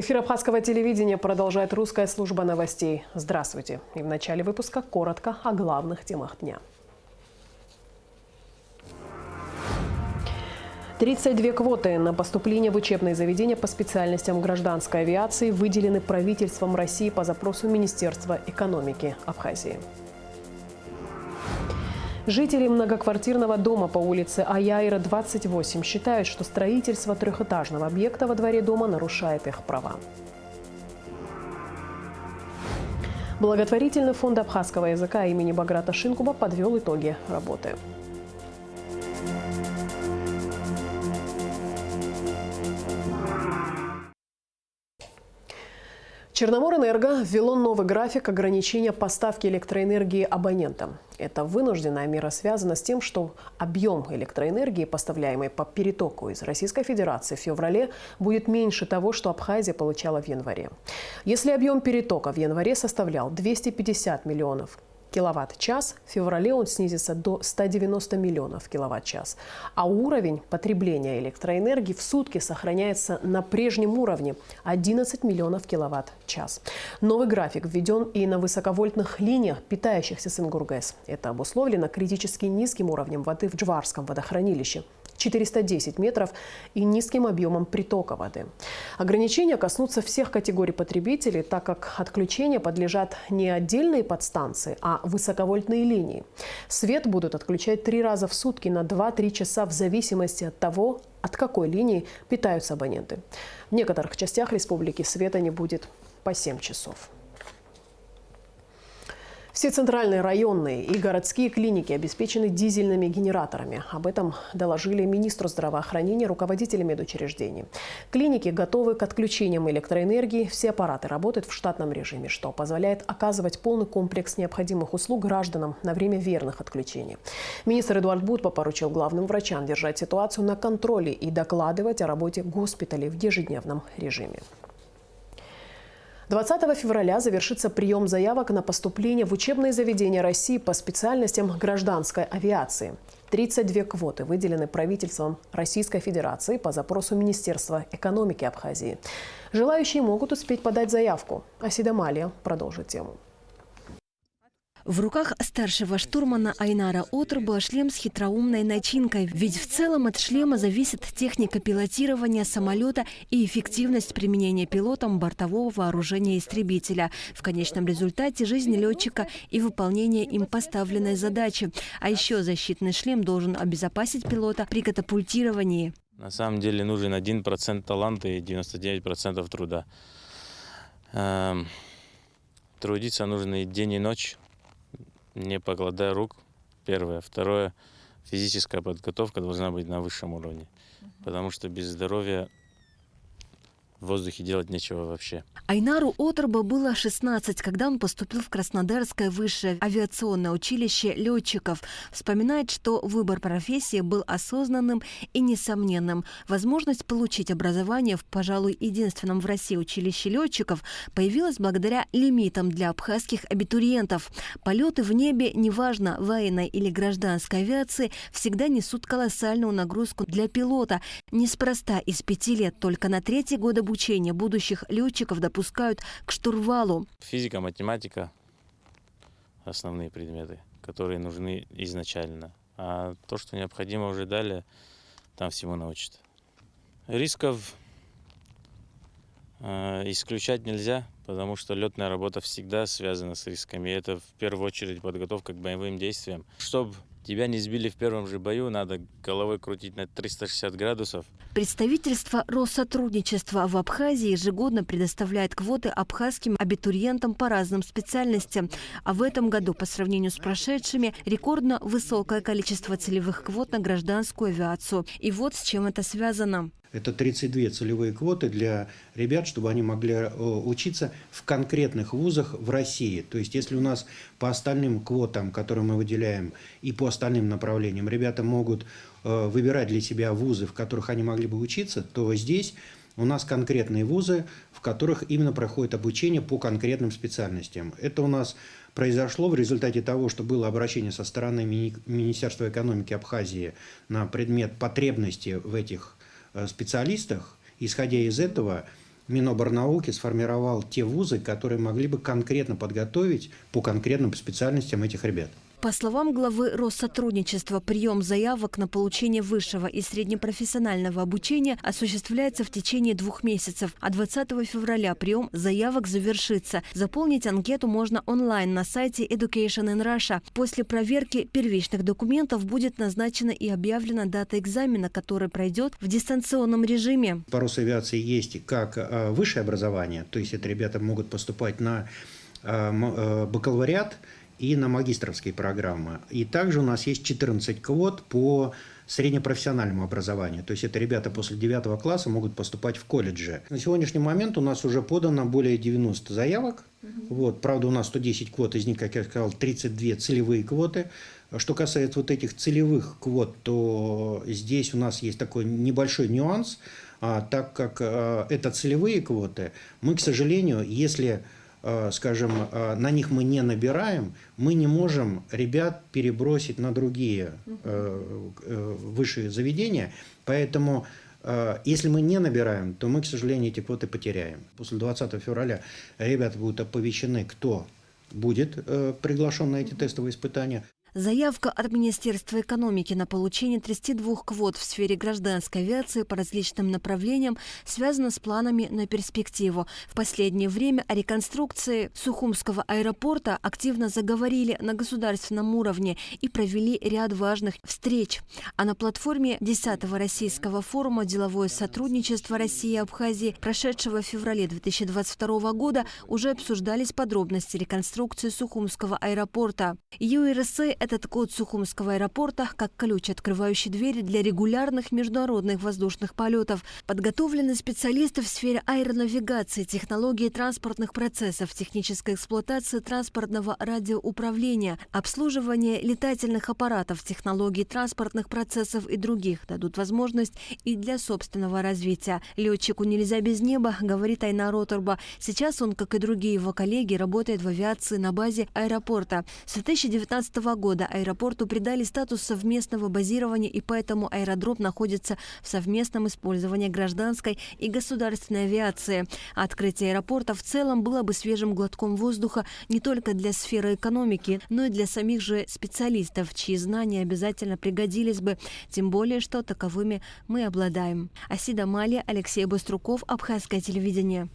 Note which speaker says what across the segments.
Speaker 1: Эфир Абхазского телевидения продолжает русская служба новостей. Здравствуйте. И в начале выпуска коротко о главных темах дня. 32 квоты на поступление в учебные заведения по специальностям гражданской авиации выделены правительством России по запросу Министерства экономики Абхазии. Жители многоквартирного дома по улице Аяйра, 28 считают, что строительство трехэтажного объекта во дворе дома нарушает их права. Благотворительный фонд абхазского языка имени Баграта Шинкуба подвел итоги работы. Черноморэнерго ввело новый график ограничения поставки электроэнергии абонентам. Эта вынужденная мера связана с тем, что объем электроэнергии, поставляемый по перетоку из Российской Федерации в феврале, будет меньше того, что Абхазия получала в январе. Если объем перетока в январе составлял 250 миллионов киловатт-час, в феврале он снизится до 190 миллионов киловатт-час. А уровень потребления электроэнергии в сутки сохраняется на прежнем уровне – 11 миллионов киловатт-час. Новый график введен и на высоковольтных линиях, питающихся Сингургэс. Это обусловлено критически низким уровнем воды в Джварском водохранилище – 410 метров и низким объемом притока воды. Ограничения коснутся всех категорий потребителей, так как отключению подлежат не отдельные подстанции, а высоковольтные линии. Свет будут отключать 3 раза в сутки на 2-3 часа в зависимости от того, от какой линии питаются абоненты. В некоторых частях республики света не будет по 7 часов. Все центральные районные и городские клиники обеспечены дизельными генераторами. Об этом доложили министру здравоохранения, руководители медучреждений. Клиники готовы к отключениям электроэнергии. Все аппараты работают в штатном режиме, что позволяет оказывать полный комплекс необходимых услуг гражданам на время верных отключений. Министр Эдуард Будпа поручил главным врачам держать ситуацию на контроле и докладывать о работе госпиталей в ежедневном режиме. 20 февраля завершится прием заявок на поступление в учебные заведения России по специальностям гражданской авиации. 32 квоты выделены правительством Российской Федерации по запросу Министерства экономики Абхазии. Желающие могут успеть подать заявку. Асида Малия продолжит тему.
Speaker 2: В руках старшего штурмана Айнара Отрба шлем с хитроумной начинкой. Ведь в целом от шлема зависит техника пилотирования самолета и эффективность применения пилотом бортового вооружения истребителя. В конечном результате жизнь летчика и выполнение им поставленной задачи. А еще защитный шлем должен обезопасить пилота при катапультировании.
Speaker 3: На самом деле нужен 1% таланта и 99% труда. Трудиться нужно и день, и ночь, не покладая рук, первое. Второе, физическая подготовка должна быть на высшем уровне, потому что без здоровья в воздухе делать нечего вообще.
Speaker 2: Айнару Отрба было 16, когда он поступил в Краснодарское высшее авиационное училище летчиков. Вспоминает, что выбор профессии был осознанным и несомненным. Возможность получить образование в, пожалуй, единственном в России училище летчиков появилась благодаря лимитам для абхазских абитуриентов. Полеты в небе, неважно, военной или гражданской авиации, всегда несут колоссальную нагрузку для пилота. Неспроста из 5 лет только на 3-й год обучения будущих летчиков допускают к штурвалу.
Speaker 3: Физика, математика – основные предметы, которые нужны изначально. А то, что необходимо уже далее, там всему научат. Рисков исключать нельзя, потому что летная работа всегда связана с рисками. И это в первую очередь подготовка к боевым действиям. Чтобы тебя не сбили в первом же бою, надо головой крутить на 360 градусов.
Speaker 2: Представительство Россотрудничества в Абхазии ежегодно предоставляет квоты абхазским абитуриентам по разным специальностям. А в этом году, по сравнению с прошедшими, рекордно высокое количество целевых квот на гражданскую авиацию. И вот с чем это связано.
Speaker 4: Это 32 целевые квоты для ребят, чтобы они могли учиться в конкретных вузах в России. То есть, если у нас по остальным квотам, которые мы выделяем, и по остальным направлениям, ребята могут выбирать для себя вузы, в которых они могли бы учиться, то здесь у нас конкретные вузы, в которых именно проходит обучение по конкретным специальностям. Это у нас произошло в результате того, что было обращение со стороны Министерства экономики Абхазии на предмет потребности в этих специалистах. Исходя из этого, Миноборнауки сформировал те вузы, которые могли бы конкретно подготовить по конкретным специальностям этих ребят.
Speaker 2: По словам главы Россотрудничества, прием заявок на получение высшего и среднепрофессионального обучения осуществляется в течение 2 месяцев, а 20 февраля прием заявок завершится. Заполнить анкету можно онлайн на сайте Education in Russia. После проверки первичных документов будет назначена и объявлена дата экзамена, который пройдет в дистанционном режиме.
Speaker 4: По Росавиации есть как высшее образование, то есть это ребята могут поступать на бакалавриат и на магистровские программы. И также у нас есть 14 квот по среднепрофессиональному образованию. То есть это ребята после 9 класса могут поступать в колледжи. На сегодняшний момент у нас уже подано более 90 заявок. Вот. Правда, у нас 110 квот, из них, как я сказал, 32 целевые квоты. Что касается вот этих целевых квот, то здесь у нас есть такой небольшой нюанс, так как это целевые квоты, мы, к сожалению, если скажем, на них мы не набираем, мы не можем ребят перебросить на другие высшие заведения. Поэтому, если мы не набираем, то мы, к сожалению, эти квоты потеряем. После 20 февраля ребята будут оповещены, кто будет приглашен на эти тестовые испытания.
Speaker 2: Заявка от Министерства экономики на получение 32 квот в сфере гражданской авиации по различным направлениям связана с планами на перспективу. В последнее время о реконструкции Сухумского аэропорта активно заговорили на государственном уровне и провели ряд важных встреч. А на платформе 10-го российского форума «Деловое сотрудничество России и Абхазии», прошедшего в феврале 2022 года, уже обсуждались подробности реконструкции Сухумского аэропорта. ЮРСА этот код Сухумского аэропорта как ключ, открывающий двери для регулярных международных воздушных полетов. Подготовлены специалисты в сфере аэронавигации, технологии транспортных процессов, технической эксплуатации транспортного радиоуправления, обслуживания летательных аппаратов, технологий транспортных процессов и других дадут возможность и для собственного развития. Летчику нельзя без неба, говорит Айнар Оторба. Сейчас он, как и другие его коллеги, работает в авиации на базе аэропорта. С 2019 года аэропорту придали статус совместного базирования, и поэтому аэродром находится в совместном использовании гражданской и государственной авиации. Открытие аэропорта в целом было бы свежим глотком воздуха не только для сферы экономики, но и для самих же специалистов, чьи знания обязательно пригодились бы, тем более, что таковыми мы обладаем. Асида Мали, Алексей Быструков, Абхазское телевидение.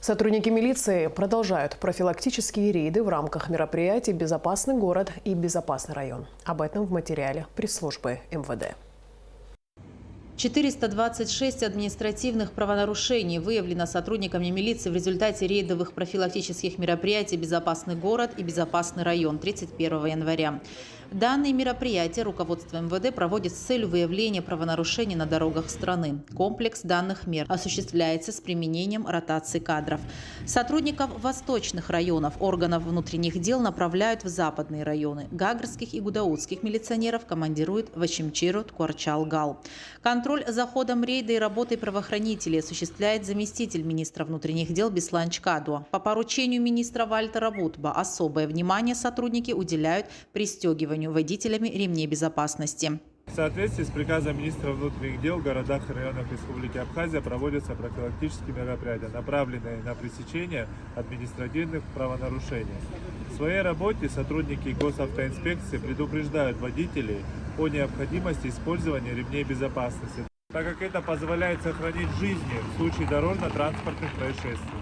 Speaker 1: Сотрудники милиции продолжают профилактические рейды в рамках мероприятий «Безопасный город» и «Безопасный район». Об этом в материале пресс-службы МВД.
Speaker 5: 426 административных правонарушений выявлено сотрудниками милиции в результате рейдовых профилактических мероприятий «Безопасный город» и «Безопасный район» 31 января. Данные мероприятия руководство МВД проводит с целью выявления правонарушений на дорогах страны. Комплекс данных мер осуществляется с применением ротации кадров. Сотрудников восточных районов органов внутренних дел направляют в западные районы. Гагрских и гудаутских милиционеров командируют в Ачимчирут, Куарчал-Гал. Контроль за ходом рейда и работой правоохранителей осуществляет заместитель министра внутренних дел Беслан Чкадуа. По поручению министра Вальтера Бутба особое внимание сотрудники уделяют пристегиванию водителями ремней безопасности.
Speaker 6: В соответствии с приказом министра внутренних дел в городах и районах Республики Абхазия проводятся профилактические мероприятия, направленные на пресечение административных правонарушений. В своей работе сотрудники госавтоинспекции предупреждают водителей о необходимости использования ремней безопасности, так как это позволяет сохранить жизни в случае дорожно-транспортных происшествий.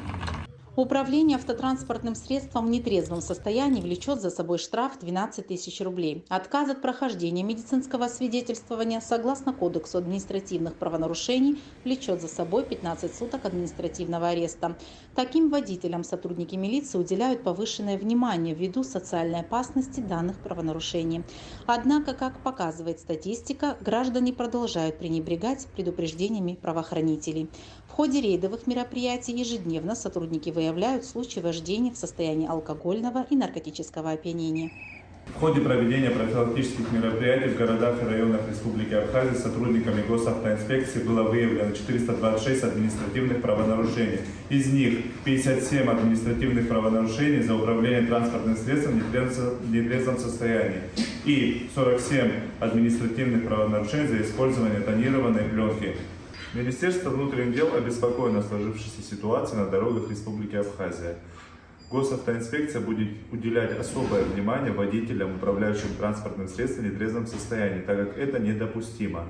Speaker 5: Управление автотранспортным средством в нетрезвом состоянии влечет за собой штраф 12 тысяч рублей. Отказ от прохождения медицинского освидетельствования согласно Кодексу административных правонарушений влечет за собой 15 суток административного ареста. Таким водителям сотрудники милиции уделяют повышенное внимание ввиду социальной опасности данных правонарушений. Однако, как показывает статистика, граждане продолжают пренебрегать предупреждениями правоохранителей. В ходе рейдовых мероприятий ежедневно сотрудники выявляют случаи вождения в состоянии алкогольного и наркотического опьянения.
Speaker 6: В ходе проведения профилактических мероприятий в городах и районах Республики Абхазия сотрудниками госавтоинспекции было выявлено 426 административных правонарушений. Из них 57 административных правонарушений за управление транспортным средством в нетрезвом состоянии и 47 административных правонарушений за использование тонированной пленки. Министерство внутренних дел обеспокоено сложившейся ситуацией на дорогах Республики Абхазия. Госавтоинспекция будет уделять особое внимание водителям, управляющим транспортным средством в нетрезвом состоянии, так как это недопустимо.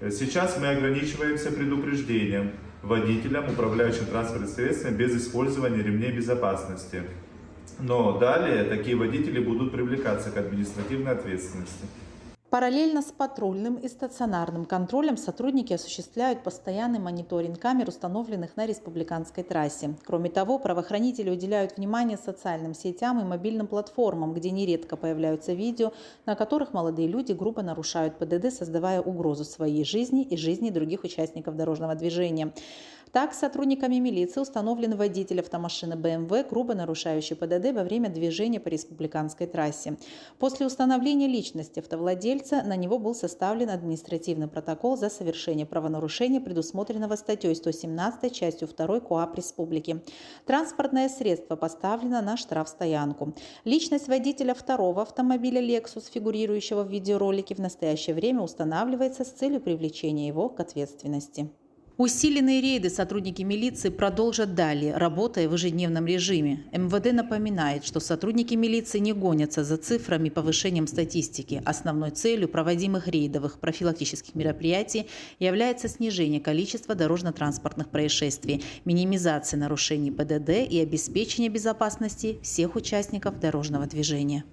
Speaker 6: Сейчас мы ограничиваемся предупреждением водителям, управляющим транспортным средством без использования ремней безопасности. Но далее такие водители будут привлекаться к административной ответственности.
Speaker 5: Параллельно с патрульным и стационарным контролем сотрудники осуществляют постоянный мониторинг камер, установленных на республиканской трассе. Кроме того, правоохранители уделяют внимание социальным сетям и мобильным платформам, где нередко появляются видео, на которых молодые люди грубо нарушают ПДД, создавая угрозу своей жизни и жизни других участников дорожного движения. Так, сотрудниками милиции установлен водитель автомашины БМВ, грубо нарушающий ПДД во время движения по республиканской трассе. После установления личности автовладельца на него был составлен административный протокол за совершение правонарушения, предусмотренного статьей 117 частью 2 КоАП Республики. Транспортное средство поставлено на штрафстоянку. Личность водителя второго автомобиля Lexus, фигурирующего в видеоролике, в настоящее время устанавливается с целью привлечения его к ответственности. Усиленные рейды сотрудники милиции продолжат далее, работая в ежедневном режиме. МВД напоминает, что сотрудники милиции не гонятся за цифрами и повышением статистики. Основной целью проводимых рейдовых профилактических мероприятий является снижение количества дорожно-транспортных происшествий, минимизация нарушений ПДД и обеспечение безопасности всех участников дорожного движения.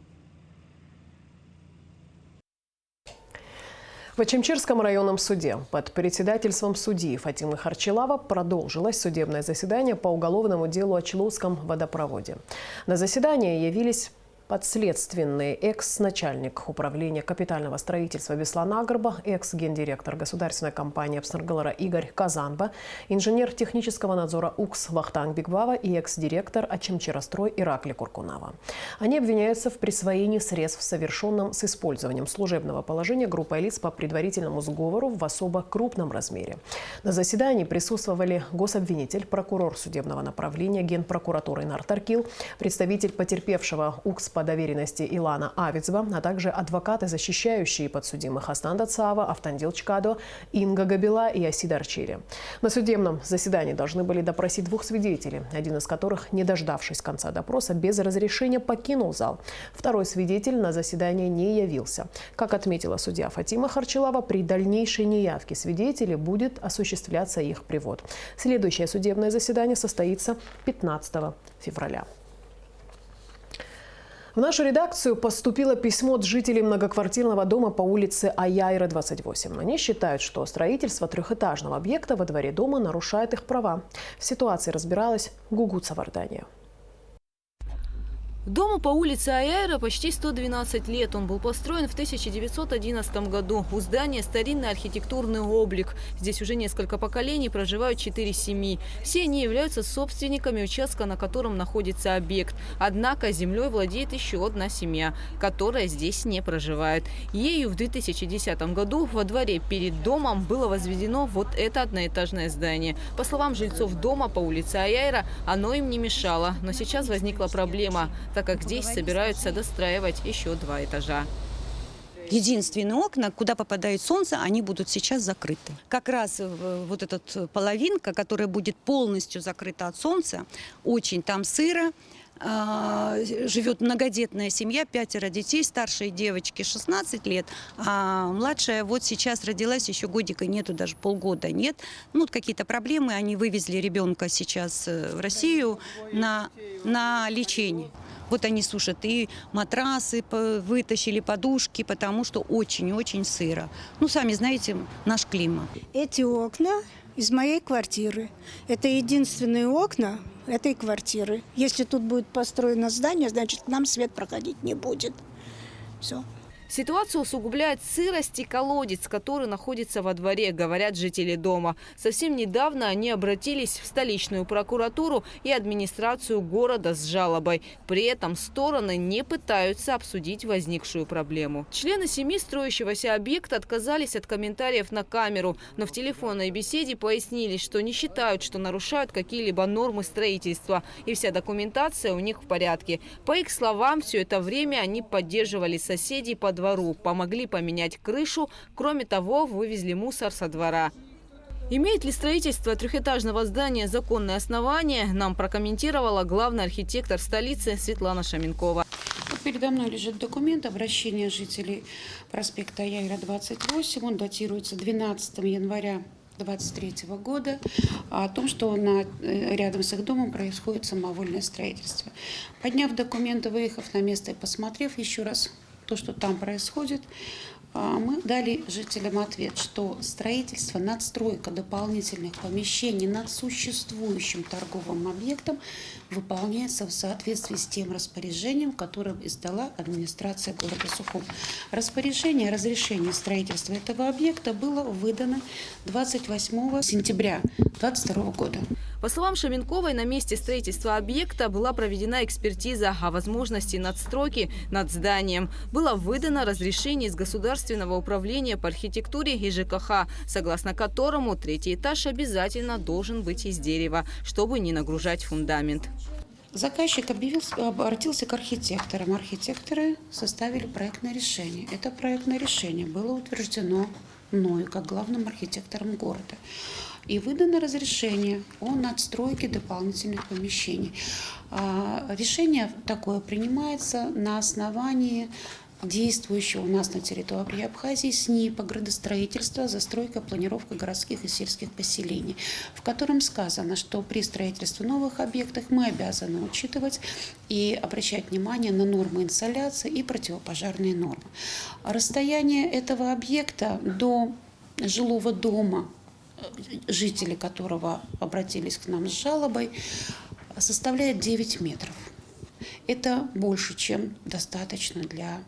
Speaker 1: В Очимчирском районном суде под председательством судьи Фатимы Харчилава продолжилось судебное заседание по уголовному делу о Чиловском водопроводе. На заседание явились подследственный экс-начальник управления капитального строительства Беслан Агрба, экс-гендиректор государственной компании «Апснаргалара» Игорь Казанба, инженер технического надзора УКС Вахтанг Бигбава и экс-директор Очимчирострой Иракли Куркунава. Они обвиняются в присвоении средств, совершенном с использованием служебного положения группой лиц по предварительному сговору в особо крупном размере. На заседании присутствовали гособвинитель, прокурор судебного направления Генпрокуратуры Нартаркил, представитель потерпевшего УКС по доверенности Илана Авицба, а также адвокаты, защищающие подсудимых Астан Дацава, Автандил Чкадо, Инга Габила и Асидар Чили. На судебном заседании должны были допросить двух свидетелей, один из которых, не дождавшись конца допроса, без разрешения покинул зал. Второй свидетель на заседание не явился. Как отметила судья Фатима Харчилава, при дальнейшей неявке свидетелей будет осуществляться их привод. Следующее судебное заседание состоится 15 февраля. В нашу редакцию поступило письмо от жителей многоквартирного дома по улице Аяйра, 28. Они считают, что строительство трехэтажного объекта во дворе дома нарушает их права. В ситуации разбиралась Гугут Савардания.
Speaker 7: Дому по улице Аяйра почти 112 лет. Он был построен в 1911 году. У здания старинный архитектурный облик. Здесь уже несколько поколений проживают 4 семьи. Все они являются собственниками участка, на котором находится объект. Однако землей владеет еще одна семья, которая здесь не проживает. Ею в 2010 году во дворе перед домом было возведено вот это одноэтажное здание. По словам жильцов дома по улице Аяйра, оно им не мешало. Но сейчас возникла проблема, так как здесь собираются достраивать еще 2 этажа.
Speaker 8: Единственные окна, куда попадает солнце, они будут сейчас закрыты. Как раз вот эта половинка, которая будет полностью закрыта от солнца, очень там сыро. Живет многодетная семья, 5 детей, старшей девочке 16 лет, а младшая вот сейчас родилась, еще годика нету, даже полгода нет. Ну, вот какие-то проблемы, они вывезли ребенка сейчас в Россию на лечение. Вот они сушат и матрасы, вытащили подушки, потому что очень-очень сыро. Ну, сами знаете, наш климат.
Speaker 9: Эти окна из моей квартиры. Это единственные окна этой квартиры. Если тут будет построено здание, значит, к нам свет проходить не будет. Все.
Speaker 7: Ситуацию усугубляет сырость и колодец, который находится во дворе, говорят жители дома. Совсем недавно они обратились в столичную прокуратуру и администрацию города с жалобой. При этом стороны не пытаются обсудить возникшую проблему. Члены семьи строящегося объекта отказались от комментариев на камеру, но в телефонной беседе пояснили, что не считают, что нарушают какие-либо нормы строительства, и вся документация у них в порядке. По их словам, все это время они поддерживали соседей по двору, помогли поменять крышу, кроме того, вывезли мусор со двора. Имеет ли строительство трехэтажного здания законное основание, нам прокомментировала главный архитектор столицы Светлана Шаменкова.
Speaker 10: Вот передо мной лежит документ обращения жителей проспекта Аяйра, 28. Он датируется 12 января 2023 года о том, что рядом с их домом происходит самовольное строительство. Подняв документы, выехав на место и посмотрев еще раз то, что там происходит, мы дали жителям ответ, что строительство, надстройка дополнительных помещений над существующим торговым объектом выполняется в соответствии с тем распоряжением, которое издала администрация города Сухум. Распоряжение о разрешении строительства этого объекта было выдано 28 сентября 2022 года.
Speaker 7: По словам Шаменковой, на месте строительства объекта была проведена экспертиза о возможности надстройки над зданием. Было выдано разрешение из Государственного управления по архитектуре и ЖКХ, согласно которому третий этаж обязательно должен быть из дерева, чтобы не нагружать фундамент.
Speaker 10: Заказчик обратился к архитекторам. Архитекторы составили проектное решение. Это проектное решение было утверждено мною как главным архитектором города. И выдано разрешение о надстройке дополнительных помещений. Решение такое принимается на основании действующего у нас на территории Абхазии СНИПа градостроительства, застройка, планировка городских и сельских поселений, в котором сказано, что при строительстве новых объектов мы обязаны учитывать и обращать внимание на нормы инсоляции и противопожарные нормы. Расстояние этого объекта до жилого дома, жители которого обратились к нам с жалобой, составляет 9 метров. Это больше, чем достаточно для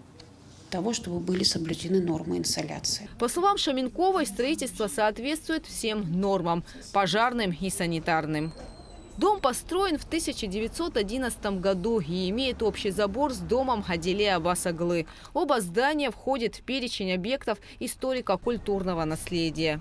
Speaker 10: того, чтобы были соблюдены нормы инсоляции.
Speaker 7: По словам Шаменковой, строительство соответствует всем нормам – пожарным и санитарным. Дом построен в 1911 году и имеет общий забор с домом Аделе Аббас Аглы. Оба здания входят в перечень объектов историко-культурного наследия.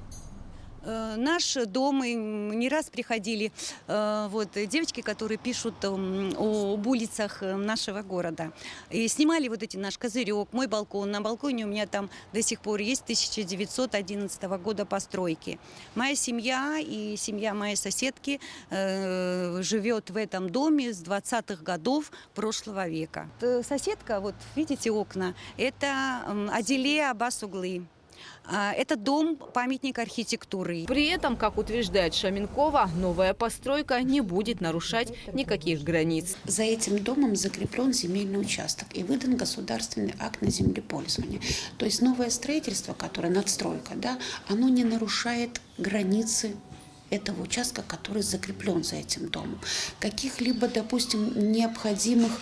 Speaker 8: Наш дом, и не раз приходили девочки, которые пишут об улицах нашего города. И снимали вот эти наш козырек, мой балкон. На балконе у меня там до сих пор есть 1911 года постройки. Моя семья и семья моей соседки живет в этом доме с 20-х годов прошлого века. Соседка, вот видите окна, это Аделе Аббас Аглы. Это дом – памятник архитектуры.
Speaker 7: При этом, как утверждает Шаменкова, новая постройка не будет нарушать никаких границ.
Speaker 10: За этим домом закреплен земельный участок и выдан государственный акт на землепользование. То есть новое строительство, которое надстройка, оно не нарушает границы этого участка, который закреплен за этим домом. Каких-либо, допустим, необходимых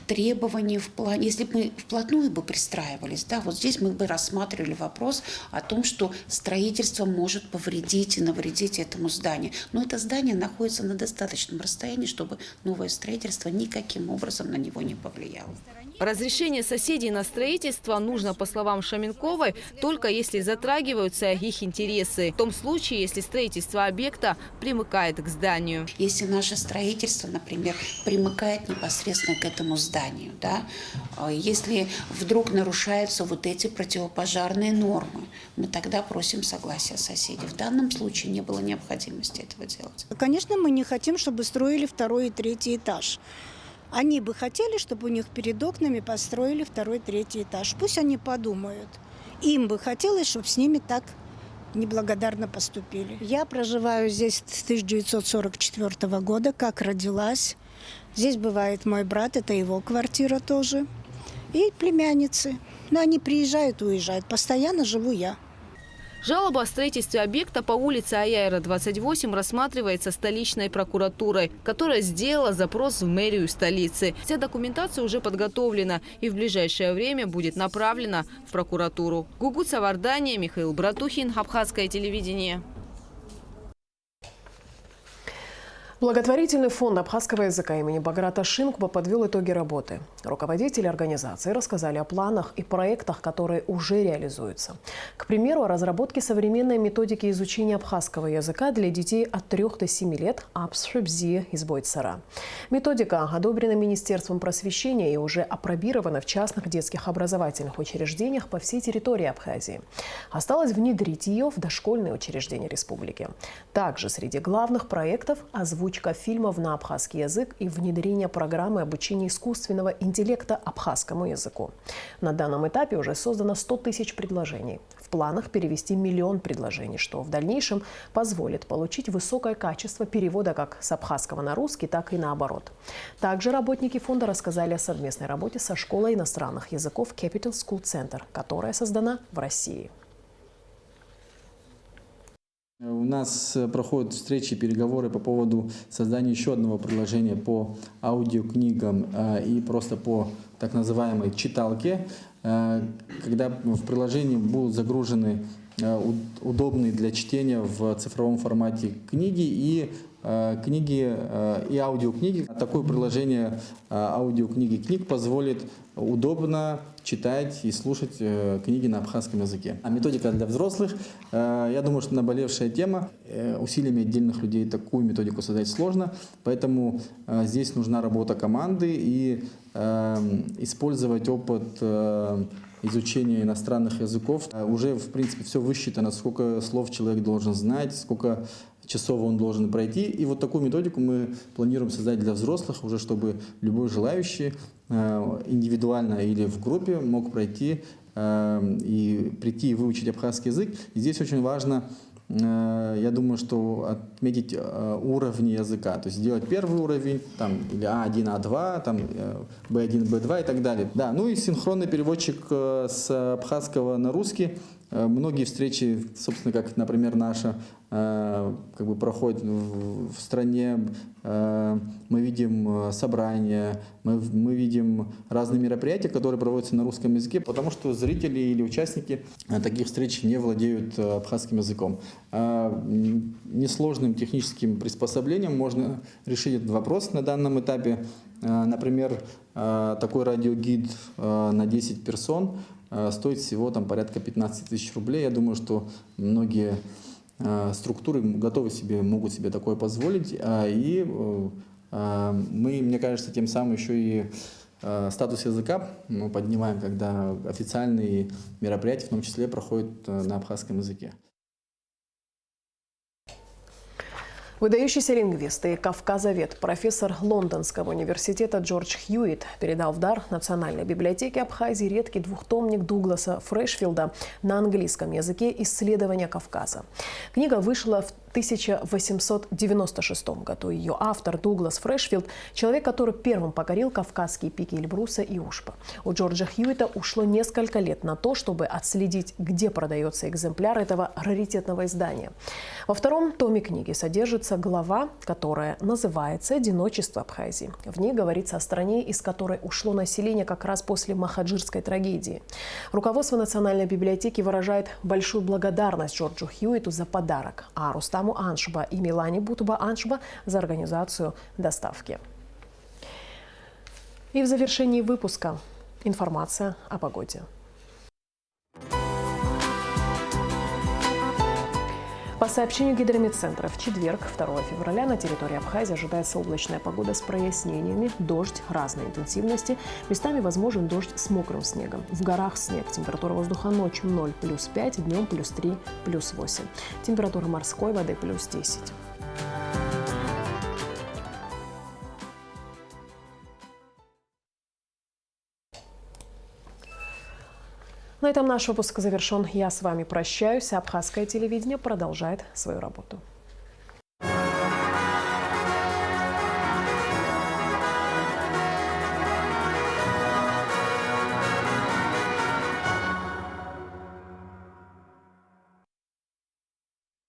Speaker 10: требований в плане, если бы мы вплотную бы пристраивались, вот здесь мы бы рассматривали вопрос о том, что строительство может повредить и навредить этому зданию. Но это здание находится на достаточном расстоянии, чтобы новое строительство никаким образом на него не повлияло.
Speaker 7: Разрешение соседей на строительство нужно, по словам Шаменковой, только если затрагиваются их интересы. В том случае, если строительство объекта примыкает к зданию.
Speaker 10: Если наше строительство, например, примыкает непосредственно к этому зданию, если вдруг нарушаются вот эти противопожарные нормы, мы тогда просим согласия соседей. В данном случае не было необходимости этого делать.
Speaker 9: Конечно, мы не хотим, чтобы строили второй и третий этаж. Они бы хотели, чтобы у них перед окнами построили второй, третий этаж. Пусть они подумают. Им бы хотелось, чтобы с ними так неблагодарно поступили. Я проживаю здесь с 1944 года, как родилась. Здесь бывает мой брат, это его квартира тоже. И племянницы. Но они приезжают, уезжают. Постоянно живу я.
Speaker 7: Жалоба о строительстве объекта по улице Аяйра, 28 рассматривается столичной прокуратурой, которая сделала запрос в мэрию столицы. Вся документация уже подготовлена и в ближайшее время будет направлена в прокуратуру. Гугут Савардания, Михаил Братухин, Абхазское телевидение.
Speaker 1: Благотворительный фонд абхазского языка имени Баграта Шинкуба подвел итоги работы. Руководители организации рассказали о планах и проектах, которые уже реализуются. К примеру, о разработке современной методики изучения абхазского языка для детей от 3 до 7 лет «Апсшибзи» из Бойцара. Методика одобрена Министерством просвещения и уже апробирована в частных детских образовательных учреждениях по всей территории Абхазии. Осталось внедрить ее в дошкольные учреждения республики. Также среди главных проектов – озвучка фильмов на абхазский язык и внедрение программы обучения искусственного интеллекта абхазскому языку. На данном этапе уже создано 100 тысяч предложений. В планах перевести 1 миллион предложений, что в дальнейшем позволит получить высокое качество перевода как с абхазского на русский, так и наоборот. Также работники фонда рассказали о совместной работе со школой иностранных языков Capital School Center, которая создана в России.
Speaker 11: У нас проходят встречи и переговоры по поводу создания еще одного приложения по аудиокнигам и просто по так называемой читалке, когда в приложении будут загружены удобные для чтения в цифровом формате книги и аудиокниги. Такое приложение аудиокниги книг позволит удобно читать и слушать книги на абхазском языке. А методика для взрослых, я думаю, что наболевшая тема. Усилиями отдельных людей такую методику создать сложно, поэтому здесь нужна работа команды и использовать опыт изучения иностранных языков. Уже, в принципе, все высчитано, сколько слов человек должен знать, сколько часов он должен пройти. И вот такую методику мы планируем создать для взрослых, уже чтобы любой желающий индивидуально или в группе мог пройти и прийти и выучить абхазский язык. И здесь очень важно, я думаю, что отметить уровни языка, то есть сделать первый уровень, там, или А1, А2, там, Б1, Б2 и так далее. Да, ну и синхронный переводчик с абхазского на русский. Многие встречи, собственно, как, например, наша, проходят в стране. Мы видим собрания, мы видим разные мероприятия, которые проводятся на русском языке, потому что зрители или участники таких встреч не владеют абхазским языком. Несложным техническим приспособлением можно решить этот вопрос на данном этапе. Например, такой радиогид на 10 персон стоит всего порядка 15 тысяч рублей. Я думаю, что многие структуры могут себе такое позволить. И мы, мне кажется, тем самым еще и статус языка мы поднимаем, когда официальные мероприятия, в том числе, проходят на абхазском языке.
Speaker 1: Выдающийся лингвист и кавказовед, профессор Лондонского университета Джордж Хьюитт передал в дар Национальной библиотеке Абхазии редкий двухтомник Дугласа Фрешфилда на английском языке «Исследования Кавказа». Книга вышла в 1896 году. Ее автор Дуглас Фрешфилд – человек, который первым покорил кавказские пики Эльбруса и Ушпа. У Джорджа Хьюитта ушло несколько лет на то, чтобы отследить, где продается экземпляр этого раритетного издания. Во втором томе книги содержится глава, которая называется «Одиночество Абхазии». В ней говорится о стране, из которой ушло население как раз после Махаджирской трагедии. Руководство Национальной библиотеки выражает большую благодарность Джорджу Хьюитту за подарок, а Рустаму Аншба и Милане Бутуба-Аншба за организацию доставки. И в завершении выпуска информация о погоде. По сообщению Гидрометцентра, в четверг, 2 февраля, на территории Абхазии ожидается облачная погода с прояснениями, дождь разной интенсивности, местами возможен дождь с мокрым снегом. В горах снег. Температура воздуха ночью 0 плюс 5, днем плюс 3, плюс 8. Температура морской воды плюс 10. На этом наш выпуск завершен. Я с вами прощаюсь. Абхазское телевидение продолжает свою работу.